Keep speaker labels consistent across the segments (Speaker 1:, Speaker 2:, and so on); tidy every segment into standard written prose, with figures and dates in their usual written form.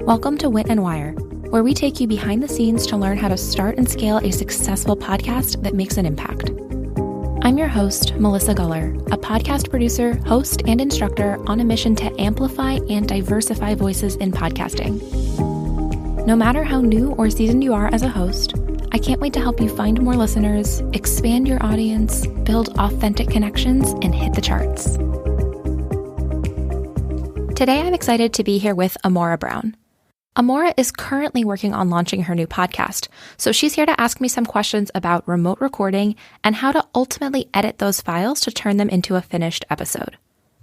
Speaker 1: Welcome to Wit and Wire, where we take you behind the scenes to learn how to start and scale a successful podcast that makes an impact. I'm your host, Melissa Guller, a podcast producer, host, and instructor on a mission to amplify and diversify voices in podcasting. No matter how new or seasoned you are as a host, I can't wait to help you find more listeners, expand your audience, build authentic connections, and hit the charts. Today, I'm excited to be here with Amora Brown. Amora is currently working on launching her new podcast, so she's here to ask me some questions about remote recording and how to ultimately edit those files to turn them into a finished episode.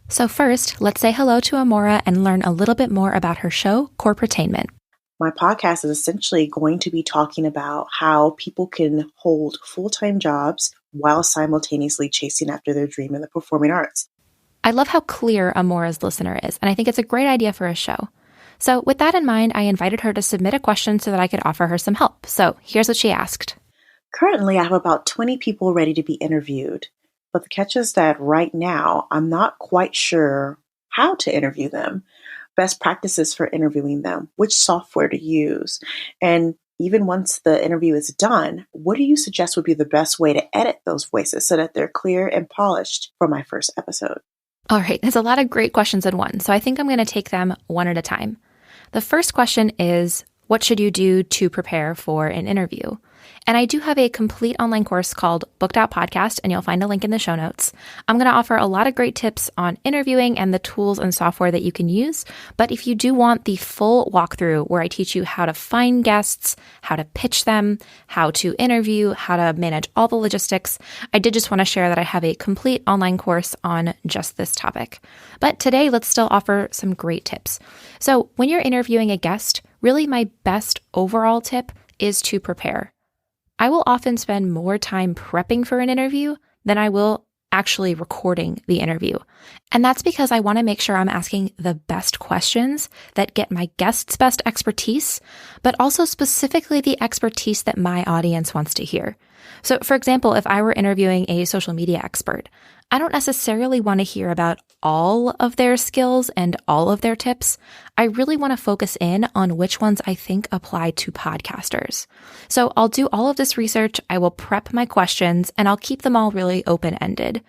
Speaker 1: So first, let's say hello to Amora and learn a little bit more about her show, Corporatainment.
Speaker 2: My podcast is essentially going to be talking about how people can hold full-time jobs while simultaneously chasing after their dream in the performing arts.
Speaker 1: I love how clear Amora's listener is, and I think it's a great idea for a show. So with that in mind, I invited her to submit a question so that I could offer her some help. So here's what she asked.
Speaker 2: Currently, I have about 20 people ready to be interviewed, but the catch is that right now, I'm not quite sure how to interview them, best practices for interviewing them, which software to use, and even once the interview is done, what do you suggest would be the best way to edit those voices so that they're clear and polished for my first episode?
Speaker 1: All right, there's a lot of great questions in one, so I think I'm going to take them one at a time. The first question is, what should you do to prepare for an interview? And I do have a complete online course called Booked Out Podcast, and you'll find a link in the show notes. I'm going to offer a lot of great tips on interviewing and the tools and software that you can use. But if you do want the full walkthrough where I teach you how to find guests, how to pitch them, how to interview, how to manage all the logistics, I did just want to share that I have a complete online course on just this topic. But today, let's still offer some great tips. So when you're interviewing a guest, really my best overall tip is to prepare. I will often spend more time prepping for an interview than I will actually recording the interview. And that's because I want to make sure I'm asking the best questions that get my guest's best expertise, but also specifically the expertise that my audience wants to hear. So for example, if I were interviewing a social media expert, I don't necessarily want to hear about all of their skills and all of their tips. I really want to focus in on which ones I think apply to podcasters. So I'll do all of this research, I will prep my questions, and I'll keep them all really open-ended.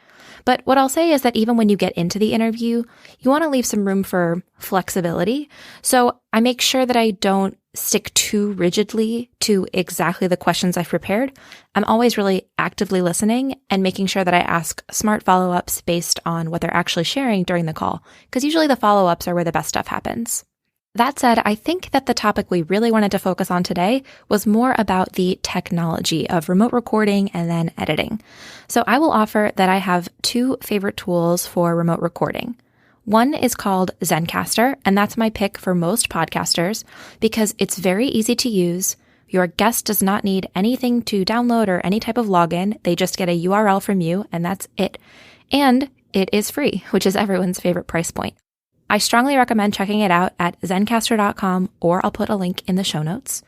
Speaker 1: But what I'll say is that even when you get into the interview, you want to leave some room for flexibility. So I make sure that I don't stick too rigidly to exactly the questions I've prepared. I'm always really actively listening and making sure that I ask smart follow-ups based on what they're actually sharing during the call, because usually the follow-ups are where the best stuff happens. That said, I think that the topic we really wanted to focus on today was more about the technology of remote recording and then editing. So I will offer that I have two favorite tools for remote recording. One is called Zencastr, and that's my pick for most podcasters because it's very easy to use. Your guest does not need anything to download or any type of login. They just get a URL from you, and that's it. And it is free, which is everyone's favorite price point. I strongly recommend checking it out at zencastr.com, or I'll put a link in the show notes.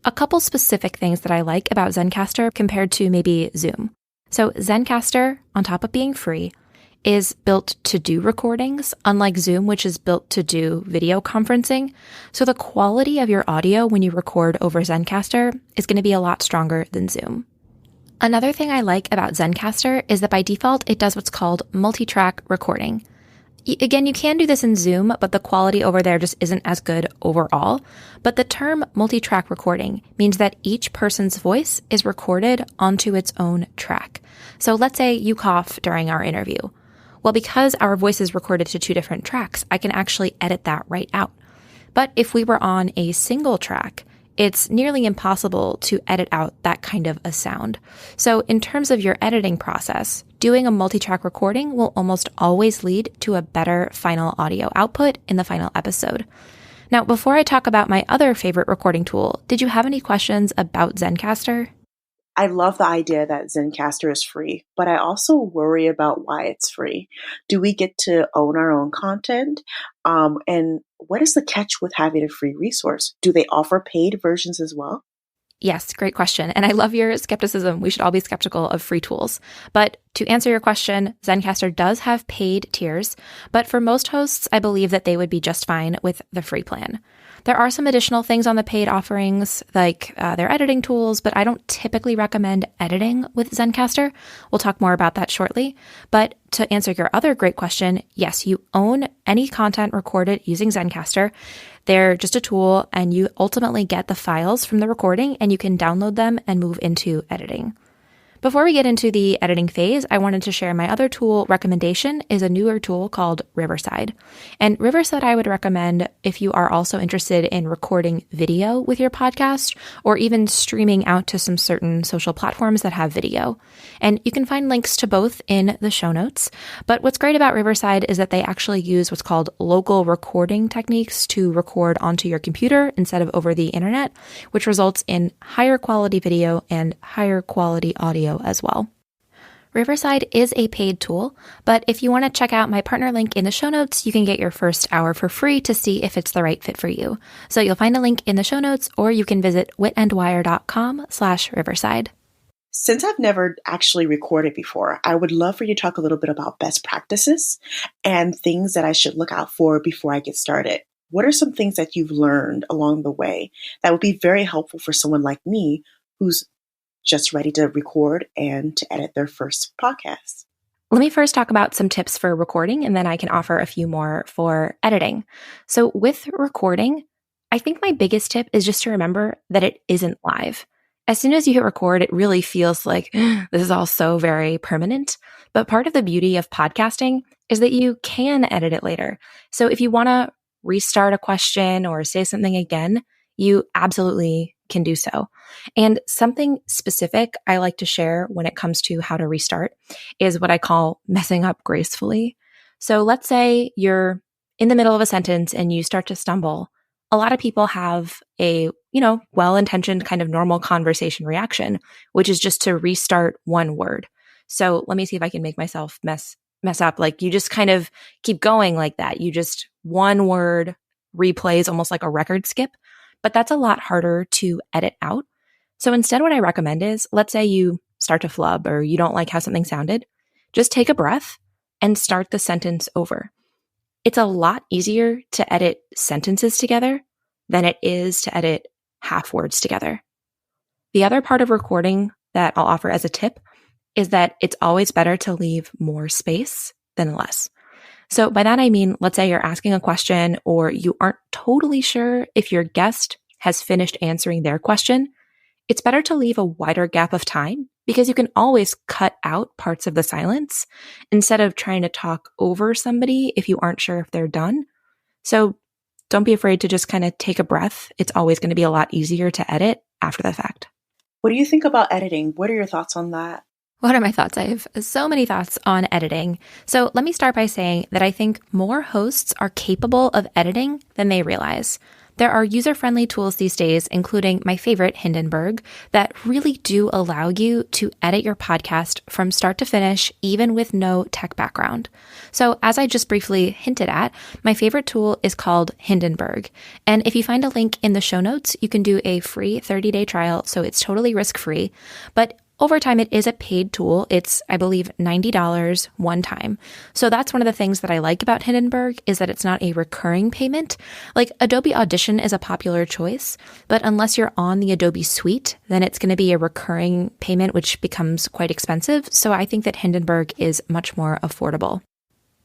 Speaker 1: A couple specific things that I like about Zencastr compared to maybe Zoom. So Zencastr, on top of being free, is built to do recordings, unlike Zoom, which is built to do video conferencing. So the quality of your audio when you record over Zencastr is going to be a lot stronger than Zoom. Another thing I like about Zencastr is that by default, it does what's called multitrack recording. Again, you can do this in Zoom, but the quality over there just isn't as good overall. But the term multitrack recording means that each person's voice is recorded onto its own track. So let's say you cough during our interview. Well, because our voice is recorded to two different tracks, I can actually edit that right out. But if we were on a single track, it's nearly impossible to edit out that kind of a sound. So in terms of your editing process, doing a multi-track recording will almost always lead to a better final audio output in the final episode. Now, before I talk about my other favorite recording tool, did you have any questions about Zencastr?
Speaker 2: I love the idea that Zencastr is free, but I also worry about why it's free. Do we get to own our own content? And what is the catch with having a free resource? Do they offer paid versions as well?
Speaker 1: Yes, great question. And I love your skepticism. We should all be skeptical of free tools. But To answer your question, Zencastr does have paid tiers, but for most hosts, I believe that they would be just fine with the free plan. There are some additional things on the paid offerings, like their editing tools, but I don't typically recommend editing with Zencastr. We'll talk more about that shortly. But to answer your other great question, yes, you own any content recorded using Zencastr. They're just a tool, and you ultimately get the files from the recording, and you can download them and move into editing. Before we get into the editing phase, I wanted to share my other tool recommendation is a newer tool called Riverside. And Riverside I would recommend if you are also interested in recording video with your podcast or even streaming out to some certain social platforms that have video. And you can find links to both in the show notes. But what's great about Riverside is that they actually use what's called local recording techniques to record onto your computer instead of over the internet, which results in higher quality video and higher quality audio as well. Riverside is a paid tool, but if you want to check out my partner link in the show notes, you can get your first hour for free to see if it's the right fit for you. So you'll find a link in the show notes, or you can visit witandwire.com/Riverside.
Speaker 2: Since I've never actually recorded before, I would love for you to talk a little bit about best practices and things that I should look out for before I get started. What are some things that you've learned along the way that would be very helpful for someone like me who's just ready to record and to edit their first podcast?
Speaker 1: Let me first talk about some tips for recording, and then I can offer a few more for editing. So with recording, I think my biggest tip is just to remember that it isn't live. As soon as you hit record, it really feels like this is all so very permanent. But part of the beauty of podcasting is that you can edit it later. So if you want to restart a question or say something again, you absolutely can do so. And something specific I like to share when it comes to how to restart is what I call messing up gracefully. So let's say you're in the middle of a sentence and you start to stumble. A lot of people have a, well-intentioned kind of normal conversation reaction, which is just to restart one word. So let me see if I can make myself mess up. Like you just kind of keep going like that. You just one word replays almost like a record skip. But that's a lot harder to edit out. So instead, what I recommend is, let's say you start to flub or you don't like how something sounded, just take a breath and start the sentence over. It's a lot easier to edit sentences together than it is to edit half words together. The other part of recording that I'll offer as a tip is that it's always better to leave more space than less. So by that, I mean, let's say you're asking a question or you aren't totally sure if your guest has finished answering their question. It's better to leave a wider gap of time because you can always cut out parts of the silence instead of trying to talk over somebody if you aren't sure if they're done. So don't be afraid to just kind of take a breath. It's always going to be a lot easier to edit after the fact.
Speaker 2: What do you think about editing? What are your thoughts on that?
Speaker 1: What are my thoughts? I have so many thoughts on editing. So let me start by saying that I think more hosts are capable of editing than they realize. There are user-friendly tools these days, including my favorite, Hindenburg, that really do allow you to edit your podcast from start to finish, even with no tech background. So as I just briefly hinted at, my favorite tool is called Hindenburg. And if you find a link in the show notes, you can do a free 30-day trial, so it's totally risk-free. But over time, it is a paid tool. It's, I believe, $90 one time. So that's one of the things that I like about Hindenburg is that it's not a recurring payment. Like Adobe Audition is a popular choice, but unless you're on the Adobe suite, then it's going to be a recurring payment, which becomes quite expensive. So I think that Hindenburg is much more affordable.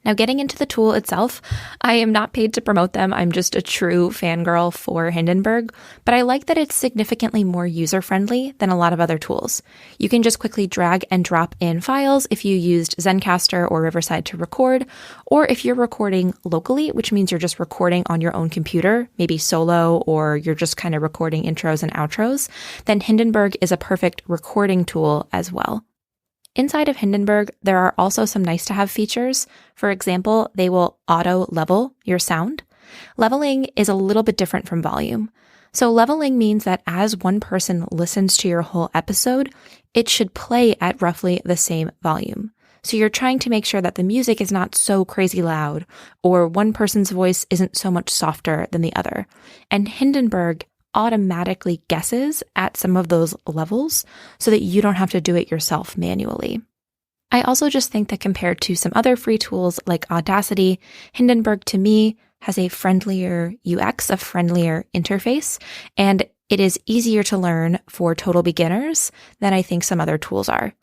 Speaker 1: Now, getting into the tool itself, I am not paid to promote them. I'm just a true fangirl for Hindenburg, but I like that it's significantly more user-friendly than a lot of other tools. You can just quickly drag and drop in files if you used Zencastr or Riverside to record, or if you're recording locally, which means you're just recording on your own computer, maybe solo, or you're just kind of recording intros and outros, then Hindenburg is a perfect recording tool as well. Inside of Hindenburg, there are also some nice-to-have features. For example, they will auto-level your sound. Leveling is a little bit different from volume. So leveling means that as one person listens to your whole episode, it should play at roughly the same volume. So you're trying to make sure that the music is not so crazy loud, or one person's voice isn't so much softer than the other. And Hindenburg automatically guesses at some of those levels so that you don't have to do it yourself manually. I also just think that compared to some other free tools like Audacity, Hindenburg to me has a friendlier UX, a friendlier interface, and it is easier to learn for total beginners than I think some other tools are.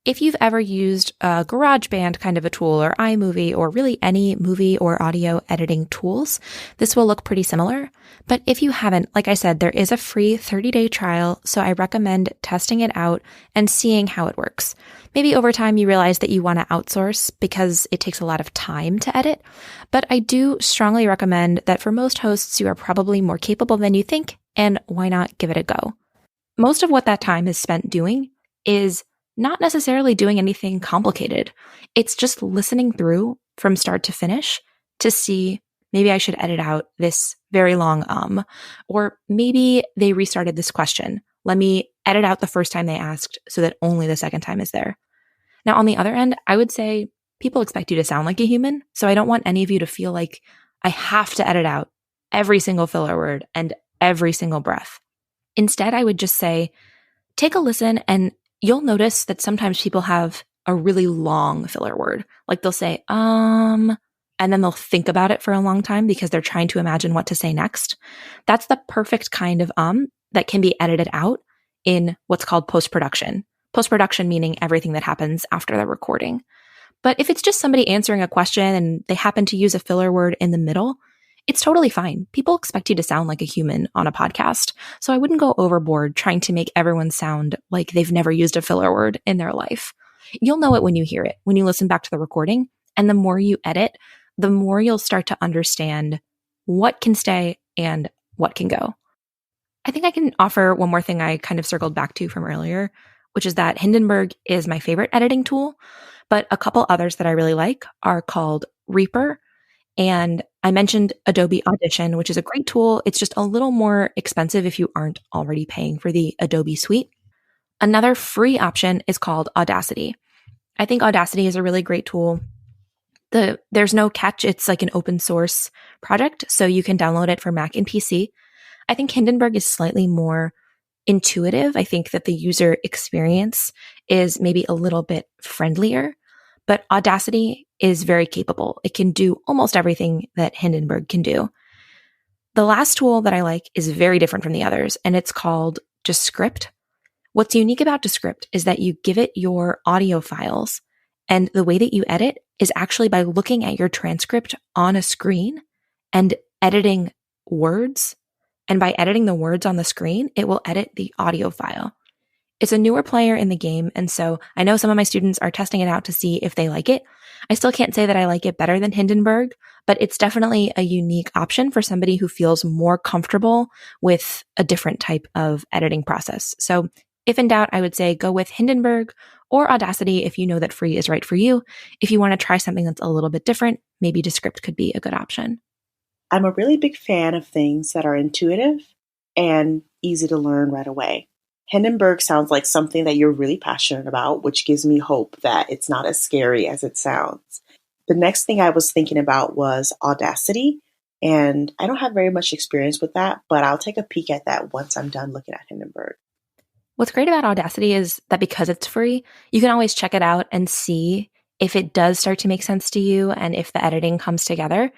Speaker 1: If you've ever used a GarageBand kind of a tool or iMovie or really any movie or audio editing tools, this will look pretty similar. But if you haven't, like I said, there is a free 30-day trial, so I recommend testing it out and seeing how it works. Maybe over time you realize that you want to outsource because it takes a lot of time to edit, but I do strongly recommend that for most hosts you are probably more capable than you think, and why not give it a go? Most of what that time is spent doing is not necessarily doing anything complicated. It's just listening through from start to finish to see maybe I should edit out this very long or maybe they restarted this question. Let me edit out the first time they asked so that only the second time is there. Now, on the other end, I would say people expect you to sound like a human, so I don't want any of you to feel like I have to edit out every single filler word and every single breath. Instead, I would just say, take a listen, and you'll notice that sometimes people have a really long filler word. Like they'll say, and then they'll think about it for a long time because they're trying to imagine what to say next. That's the perfect kind of that can be edited out in what's called post-production. Post-production meaning everything that happens after the recording. But if it's just somebody answering a question and they happen to use a filler word in the middle, it's totally fine. People expect you to sound like a human on a podcast, so I wouldn't go overboard trying to make everyone sound like they've never used a filler word in their life. You'll know it when you hear it, when you listen back to the recording, and the more you edit, the more you'll start to understand what can stay and what can go. I think I can offer one more thing I kind of circled back to from earlier, which is that Hindenburg is my favorite editing tool, but a couple others that I really like are called Reaper. And I mentioned Adobe Audition, which is a great tool. It's just a little more expensive if you aren't already paying for the Adobe suite. Another free option is called Audacity. I think Audacity is a really great tool. There's no catch. It's like an open source project, so you can download it for Mac and PC. I think Hindenburg is slightly more intuitive. I think that the user experience is maybe a little bit friendlier, but Audacity is very capable. It can do almost everything that Hindenburg can do. The last tool that I like is very different from the others, and it's called Descript. What's unique about Descript is that you give it your audio files, and the way that you edit is actually by looking at your transcript on a screen and editing words. And by editing the words on the screen, it will edit the audio file. It's a newer player in the game, and so I know some of my students are testing it out to see if they like it. I still can't say that I like it better than Hindenburg, but it's definitely a unique option for somebody who feels more comfortable with a different type of editing process. So if in doubt, I would say go with Hindenburg or Audacity if you know that free is right for you. If you want to try something that's a little bit different, maybe Descript could be a good option.
Speaker 2: I'm a really big fan of things that are intuitive and easy to learn right away. Hindenburg sounds like something that you're really passionate about, which gives me hope that it's not as scary as it sounds. The next thing I was thinking about was Audacity, and I don't have very much experience with that, but I'll take a peek at that once I'm done looking at Hindenburg.
Speaker 1: What's great about Audacity is that because it's free, you can always check it out and see if it does start to make sense to you and if the editing comes together.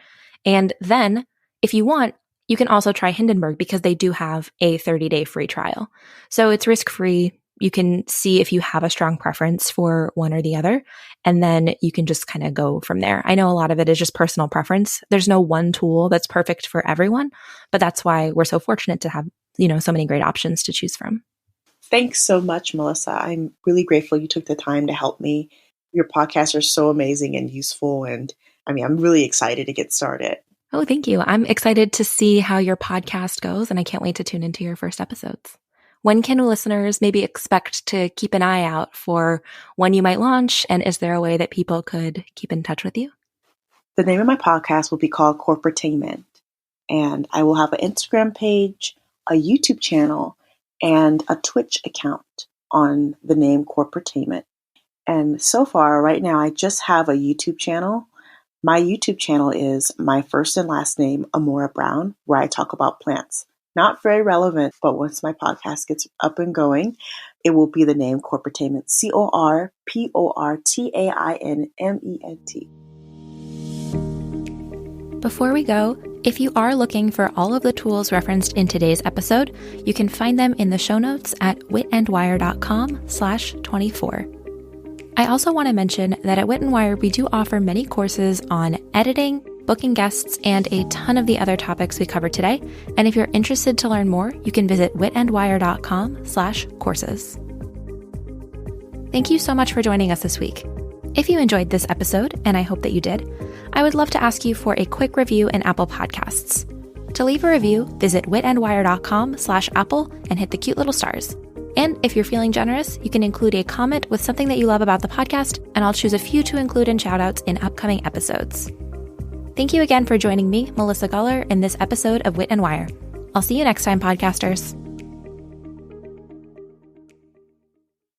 Speaker 1: And then, if you want, you can also try Hindenburg because they do have a 30-day free trial. So it's risk-free. You can see if you have a strong preference for one or the other, and then you can just kind of go from there. I know a lot of it is just personal preference. There's no one tool that's perfect for everyone, but that's why we're so fortunate to have, so many great options to choose from.
Speaker 2: Thanks so much, Melissa. I'm really grateful you took the time to help me. Your podcasts are so amazing and useful, and I'm really excited to get started.
Speaker 1: Oh, thank you. I'm excited to see how your podcast goes, and I can't wait to tune into your first episodes. When can listeners maybe expect to keep an eye out for when you might launch, and is there a way that people could keep in touch with you?
Speaker 2: The name of my podcast will be called Corporatainment, and I will have an Instagram page, a YouTube channel, and a Twitch account on the name Corporatainment. And so far, right now, I just have a YouTube channel. My YouTube channel is my first and last name, Amora Brown, where I talk about plants. Not very relevant, but once my podcast gets up and going, it will be the name Corportainment, CORPORTAINMENT.
Speaker 1: Before we go, if you are looking for all of the tools referenced in today's episode, you can find them in the show notes at witandwire.com/24. I also want to mention that at Wit and Wire, we do offer many courses on editing, booking guests, and a ton of the other topics we covered today. And if you're interested to learn more, you can visit witandwire.com/courses. Thank you so much for joining us this week. If you enjoyed this episode, and I hope that you did, I would love to ask you for a quick review in Apple Podcasts. To leave a review, visit witandwire.com/Apple and hit the cute little stars. And if you're feeling generous, you can include a comment with something that you love about the podcast, and I'll choose a few to include in shoutouts in upcoming episodes. Thank you again for joining me, Melissa Guller, in this episode of Wit and Wire. I'll see you next time, podcasters.